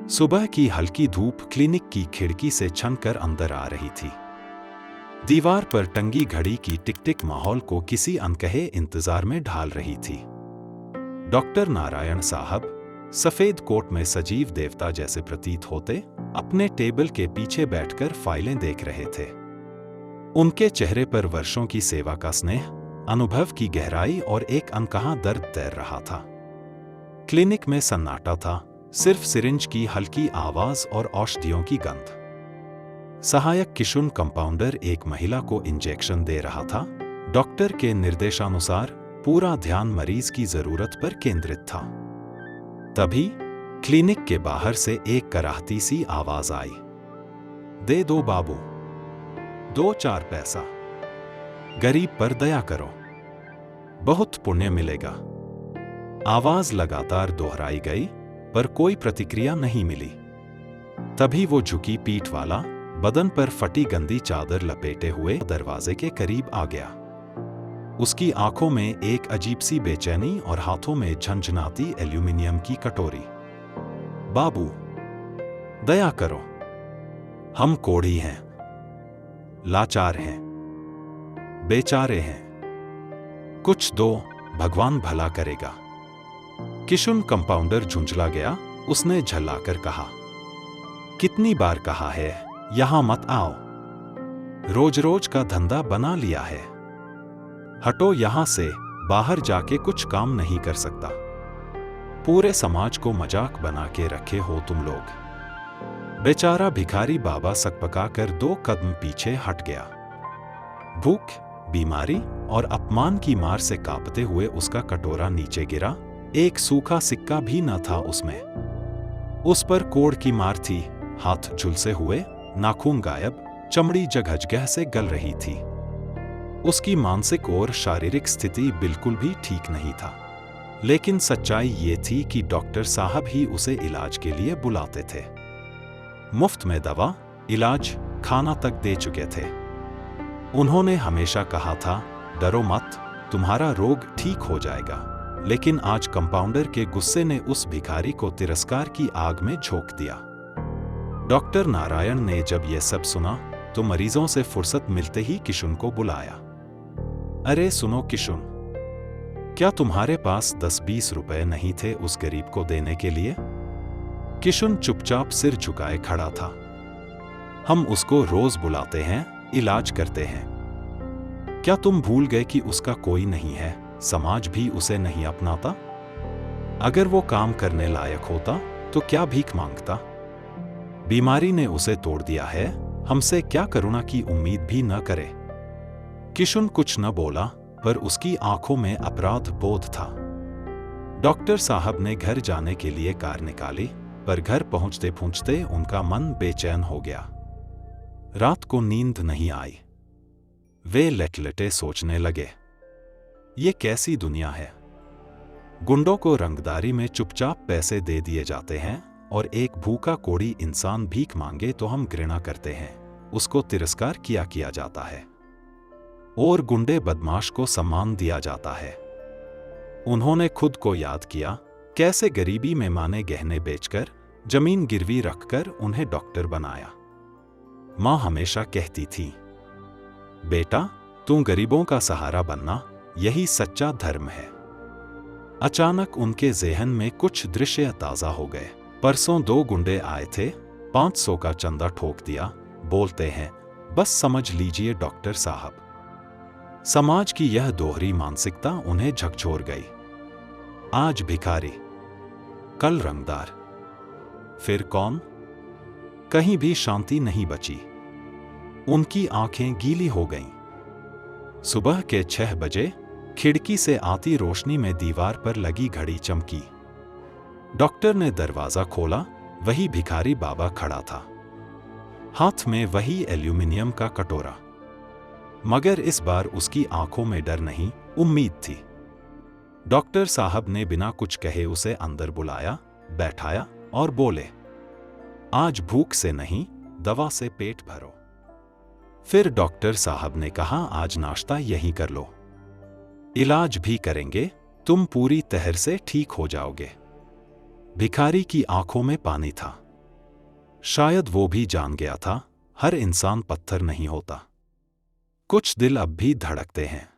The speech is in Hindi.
सुबह की हल्की धूप क्लिनिक की खिड़की से छनकर अंदर आ रही थी। दीवार पर टंगी घड़ी की टिक-टिक माहौल को किसी अनकहे इंतजार में ढाल रही थी। डॉक्टर नारायण साहब, सफेद कोट में सजीव देवता जैसे प्रतीत होते, अपने टेबल के पीछे बैठकर फाइलें देख रहे थे। उनके चेहरे पर वर्षों की सेवा का स्नेह, अनुभव की गहराई और एक अनकहा दर्द तैर रहा था। क्लिनिक में सन्नाटा था, सिर्फ सिरिंज की हल्की आवाज और औषधियों की गंध। सहायक किशुन कंपाउंडर एक महिला को इंजेक्शन दे रहा था। डॉक्टर के निर्देशानुसार पूरा ध्यान मरीज की जरूरत पर केंद्रित था। तभी क्लिनिक के बाहर से एक कराहती सी आवाज आई, दे दो बाबू, 2-4 पैसा, गरीब पर दया करो, बहुत पुण्य मिलेगा। आवाज लगातार दोहराई गई, पर कोई प्रतिक्रिया नहीं मिली। तभी वो झुकी पीठ वाला, बदन पर फटी गंदी चादर लपेटे हुए दरवाजे के करीब आ गया। उसकी आंखों में एक अजीब सी बेचैनी और हाथों में झंझनाती एल्यूमिनियम की कटोरी। बाबू, दया करो, हम कोढ़ी हैं, लाचार हैं, बेचारे हैं, कुछ दो, भगवान भला करेगा। किशुन कंपाउंडर झुंझला गया। उसने झल्लाकर कहा, कितनी बार कहा है यहां मत आओ, रोज रोज का धंधा बना लिया है, हटो यहां से, बाहर जाके कुछ काम नहीं कर सकता। पूरे समाज को मजाक बना के रखे हो तुम लोग। बेचारा भिखारी बाबा सकपका कर 2 कदम पीछे हट गया। भूख, बीमारी और अपमान की मार से कांपते हुए उसका कटोरा नीचे गिरा। एक सूखा सिक्का भी न था उसमें। उस पर कोढ़ की मार थी, हाथ झुलसे हुए, नाखून गायब, चमड़ी जगह से गल रही थी। उसकी मानसिक और शारीरिक स्थिति बिल्कुल भी ठीक नहीं था। लेकिन सच्चाई ये थी कि डॉक्टर साहब ही उसे इलाज के लिए बुलाते थे। मुफ्त में दवा, इलाज, खाना तक दे चुके थे। उन्होंने हमेशा कहा था, डरो मत, तुम्हारा रोग ठीक हो जाएगा। लेकिन आज कंपाउंडर के गुस्से ने उस भिखारी को तिरस्कार की आग में झोंक दिया। डॉक्टर नारायण ने जब यह सब सुना तो मरीजों से फुर्सत मिलते ही किशुन को बुलाया। अरे सुनो किशुन, क्या तुम्हारे पास 10-20 रुपए नहीं थे उस गरीब को देने के लिए? किशुन चुपचाप सिर झुकाए खड़ा था। हम उसको रोज बुलाते हैं, इलाज करते हैं। क्या तुम भूल गए कि उसका कोई नहीं है, समाज भी उसे नहीं अपनाता? अगर वो काम करने लायक होता तो क्या भीख मांगता? बीमारी ने उसे तोड़ दिया है, हमसे क्या करुणा की उम्मीद भी न करे। किशुन कुछ न बोला, पर उसकी आंखों में अपराध बोध था। डॉक्टर साहब ने घर जाने के लिए कार निकाली, पर घर पहुंचते पहुंचते उनका मन बेचैन हो गया। रात को नींद नहीं आई। वे लेट-लेटे सोचने लगे, ये कैसी दुनिया है। गुंडों को रंगदारी में चुपचाप पैसे दे दिए जाते हैं और एक भूखा कोढ़ी इंसान भीख मांगे तो हम घृणा करते हैं, उसको तिरस्कार किया जाता है। और गुंडे बदमाश को सम्मान दिया जाता है। उन्होंने खुद को याद किया, कैसे गरीबी में माने गहने बेचकर, जमीन गिरवी रखकर उन्हें डॉक्टर बनाया। माँ हमेशा कहती थी, बेटा तू गरीबों का सहारा बनना, यही सच्चा धर्म है। अचानक उनके ज़हन में कुछ दृश्य ताज़ा हो गए। परसों 2 गुंडे आए थे, 500 का चंदा ठोक दिया, बोलते हैं, बस समझ लीजिए डॉक्टर साहब। समाज की यह दोहरी मानसिकता उन्हें झकझोर गई। आज भिखारी, कल रंगदार, फिर कौन? कहीं भी शांति नहीं बची। उनकी आंखें गीली हो गईं। सुबह के 6 बजे खिड़की से आती रोशनी में दीवार पर लगी घड़ी चमकी। डॉक्टर ने दरवाजा खोला। वही भिखारी बाबा खड़ा था, हाथ में वही एल्यूमिनियम का कटोरा। मगर इस बार उसकी आंखों में डर नहीं, उम्मीद थी। डॉक्टर साहब ने बिना कुछ कहे उसे अंदर बुलाया, बैठाया और बोले, आज भूख से नहीं, दवा से पेट भरो। फिर डॉक्टर साहब ने कहा, आज नाश्ता यहीं कर लो, इलाज भी करेंगे, तुम पूरी तरह से ठीक हो जाओगे। भिखारी की आंखों में पानी था। शायद वो भी जान गया था, हर इंसान पत्थर नहीं होता। कुछ दिल अब भी धड़कते हैं।